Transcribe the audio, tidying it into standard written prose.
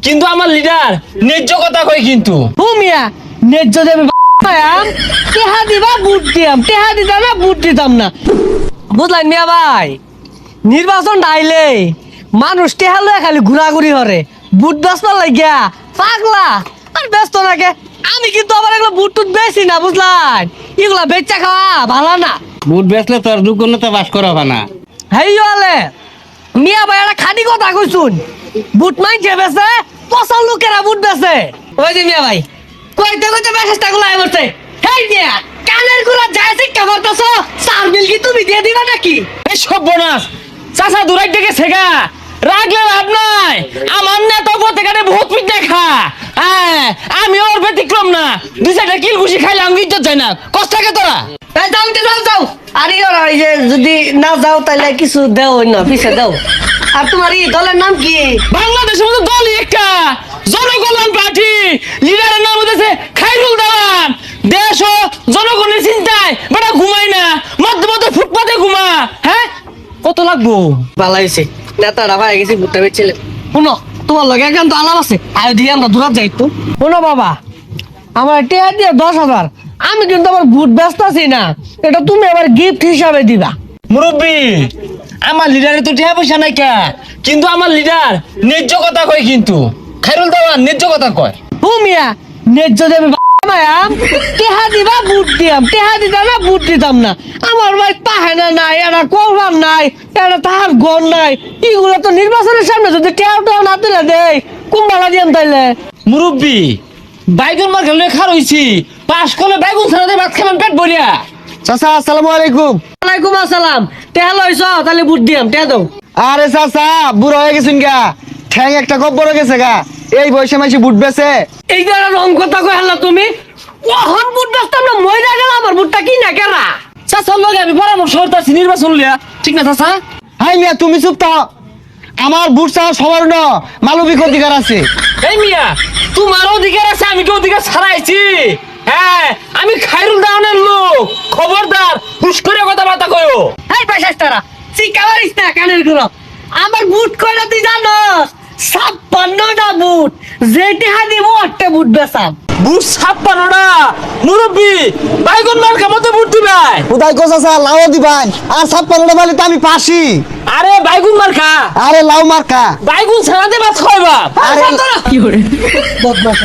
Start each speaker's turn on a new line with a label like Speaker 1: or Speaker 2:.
Speaker 1: কিন্তু আমার লিডার ন্যায্য কথা কয় কিন্তু।
Speaker 2: মিয়া ন্যায্য দেবে টেহা দিবা বুট দিয়াম, টেহা দিতাম না বুট দিতাম না। বুঝলেন মিয়া ভাই, নির্বাচন ডাইলে মানুষ টেহা লয়ে খালি ঘোরাঘুরি হরে, বুট বেচবার লাগিয়া পাগলা আর ব্যস্ত নাকে। আমি কিন্তু আবার এগুলো বুট টুট বেশি না, বুঝলেন? এগুলা বেচা খাওয়া ভালো না।
Speaker 3: বুট বেচলে তোর দুগুণতে বাস করা না।
Speaker 2: হেই ওয়ালে মিয়া ভাই একটা খাদি কথা কইছুন, বুট মাইছে বেছে, পচা লোকেরা বুট বেছে। ওই যে মিয়া ভাই কইতে কইতে মেসেজটা গুলো আই বলছে, হেই মিয়া কানের গুলা যাইছে কেমন তো সার বিল কি তুমি দিয়ে দিবা নাকি?
Speaker 1: এই সব বোনাস চাচা দূরাই থেকে শেখা রাখলে লাভ নাই। আমার নেতা পথে বহুত পিঠ দেখা। হ্যাঁ আমি ওর ব্যতিক্রম না, দুই চারটা কিল ঘুষি খাইলে আমি ইজ্জত যায় না। কষ্ট থাকে তোরা।
Speaker 2: এই যাও যাও যাও। আরে ওরা এই যে যদি না যাও তাহলে কিছু দেও না, পিছে দাও। আর তোমার এই দলের নাম কি?
Speaker 1: বাংলাদেশের মতো দলই একটা, জনকল্যাণ পার্টি। লিডারের নাম হচ্ছে খাইরুল দাওয়ান। দেশ ও জনগণের চিন্তায় বেটা ঘুমাই না, মধ্যে মধ্যে ফুটপাতে ঘুমা। হ্যাঁ কত লাগবো?
Speaker 2: বালাইছে নেতারা ভাই গেছি ভুট্টা বেচছিলে। শুনো তোমার লগে একান্ত আলাপ আছে, আয় দিয়ে আমরা দূরাত যাই তো। শোনো বাবা, আমার টেহা দিয়ে 10,000, আমি কিন্তু আমার ভোট ব্যস্ত আছি না, এটা তুমি আবার গিফট হিসাবে দিবা।
Speaker 1: মুরব্বী আমার লিডারে তো টিয়া পয়সা নাই কা, কিন্তু আমার লিডার ন্যায্য কথা কয় কিন্তু। খাইরুল দাওয়ান ন্যায্য কথা কয়।
Speaker 2: মিয়া ন্যায্য দেবে মায়াম, টেহা দিবা বুট দিয়াম, টেহা দিতাম না বুট দিতাম না। আমার ভাই পাহেনা নাই, এরা কৌরান নাই, এরা তাহার গন নাই। এগুলো তো নির্বাচনের সামনে যদি টেহা টেহা না তুলে দেয় কুম্বালা দিয়াম তাইলে।
Speaker 1: মুরব্বী বাইগুন মার্কা লেখা রইছি, পাস করলে বাইগুন ছাড়া দিয়ে ভাত খাবেন পেট ভরিয়া।
Speaker 3: চাচা আসসালামু আলাইকুম।
Speaker 2: ওয়ালাইকুম আসসালাম। টেহা লইছ তাহলে বুট দিয়াম, টেহা দাও।
Speaker 3: আরে চাচা বুড়ো হয়ে গেছেন গা, ঠ্যাং একটা কব্বর গেছে গা, এই বয়সে মাইসে বুট বেচে।
Speaker 2: এই যে রং কথা কই হাল্লা তুমি, ওহন বুট বেচতাম না মইরা গেল, আমার বুটটা কি না কেরা?
Speaker 1: চাচার লগে আমি পরামর্শ করতেছি নির্বাচন লিয়া, ঠিক না চাচা?
Speaker 3: হাই মিয়া তুমি চুপ থাও, আমার বুট চাওয়া সবার না মানবিক অধিকার আছে।
Speaker 1: এই মিয়া তোমার অধিকার আছে, আমি কি অধিকার ছাড়াইছি? হ্যাঁ আমি খাইরুল দাওয়ানের লোক, খবরদার হুশ করে কথাবার্তা কয়ো।
Speaker 2: এই পয়সাটারা চিকাবারিস না কানের গুলো। আমার বুট কয়টা তুই জানোস? 56টা বুট, যেটি হাদিমো একটা বুট বেচাম।
Speaker 1: বুট 56টা? মুরব্বী বাইগুন মার্কা মতো বুট দিবাই।
Speaker 3: উদয় কো চাচা লাও দিবান, আর 56টা মালি তো আমি পাসি।
Speaker 1: আরে বাইগুন মার্কা,
Speaker 3: আরে লাউ মার্কা।
Speaker 1: বাইগুন ছাড়াতে ভাত খাইবা।
Speaker 3: আরে
Speaker 2: কি করে বদমাশ।